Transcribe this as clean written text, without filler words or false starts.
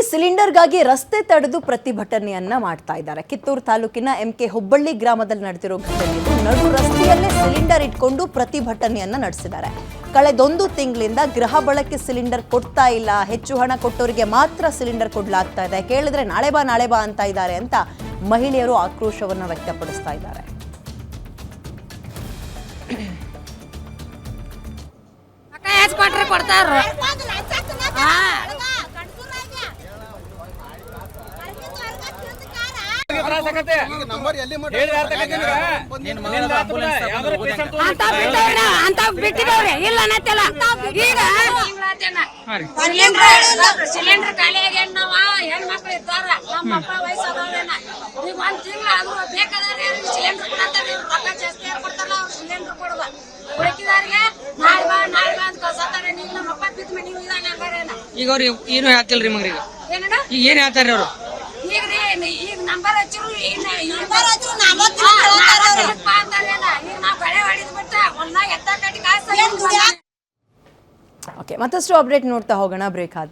ಸಿಲಿಂಡರ್ಗಾಗಿ ರಸ್ತೆ ತಡೆದು ಪ್ರತಿಭಟನೆಯನ್ನ ಮಾಡ್ತಾ ಇದ್ದಾರೆ. ಕಿತ್ತೂರು ತಾಲೂಕಿನ ಎಂಕೆ ಹುಬ್ಬಳ್ಳಿ ಗ್ರಾಮದಲ್ಲಿ ನಡೆದಿರೋ ಘಟನೆಯಿದು. ನಡು ರಸ್ತೆಯಲ್ಲೇ ಸಿಲಿಂಡರ್ ಇಟ್ಕೊಂಡು ಪ್ರತಿಭಟನೆಯನ್ನ ನಡೆಸಿದ್ದಾರೆ. ಕಳೆದೊಂದು ತಿಂಗಳಿಂದ ಗೃಹ ಬಳಕೆ ಸಿಲಿಂಡರ್ ಕೊಡ್ತಾ ಇಲ್ಲ, ಹೆಚ್ಚು ಹಣ ಕೊಟ್ಟವರಿಗೆ ಮಾತ್ರ ಸಿಲಿಂಡರ್ ಕೊಡ್ಲಾಗ್ತಾ ಇದೆ, ಕೇಳಿದ್ರೆ ನಾಳೆ ಬಾ ಅಂತ ಇದ್ದಾರೆ ಅಂತ ಮಹಿಳೆಯರು ಆಕ್ರೋಶವನ್ನ ವ್ಯಕ್ತಪಡಿಸ್ತಾ ಇದ್ದಾರೆ. ಸಿಲಿಂಡರ್ ಖಾಲಿ ಆಗ್ಯಾನ. ನಾವ ಹೆಣ್ಮಕ್ಳು ಇದ್ದಾರ, ನಮ್ಮಪ್ಪ ವಯಸ್ಸಾದವ್ರೇನ, ಈಗ ಒಂದ್ ತಿಂಗಳು ಬೇಕಾದ್ರೆ ಸಿಲಿಂಡರ್ ಕೊಡತ್ತಾರೆ. ರೊಕ್ಕ ಜಾಸ್ತಿ ಕೊಡ್ತಾರಲ್ಲ, ಅವ್ರು ಸಿಲಿಂಡರ್ ಕೊಡುವ ಉಳಿಕಿದಾರಿಗೆ ನಾಳೆ ಬಾ ಅಂತ ಕಳ್ಸತ್ತಾರೆ. ನೀವು ನಮ್ಮಪ್ಪ ಬಿದ್ದ ಮನಿ ಇದಾನೆ ಹಂಗಾರೇನ. ಈಗ ಅವ್ರು ಏನು ಹೇಳ್ತಿಲ್ರಿ ಮಗ್ರಿ, ಏನಣ್ಣ ಈಗ ಏನ್ ಹೇಳ್ತಾರ್ರಿ ಅವ್ರು? ಈಗ ನಂಬರ್ ಹಚ್ಚಿರು, ಈಗ ನಾವ್ ಗಳೆ ಹೊಡಿದ್ ಬಿಟ್ಟ ಹೊಲ್ದಾಗ ಎತ್ತ ಕಟ್ಟಿ ಕಾಸ. ಓಕೆ, ಮತ್ತಷ್ಟು ಅಪ್ಡೇಟ್ ನೋಡ್ತಾ ಹೋಗೋಣ ಬ್ರೇಕ್ ಆದ್ಮೇಲೆ.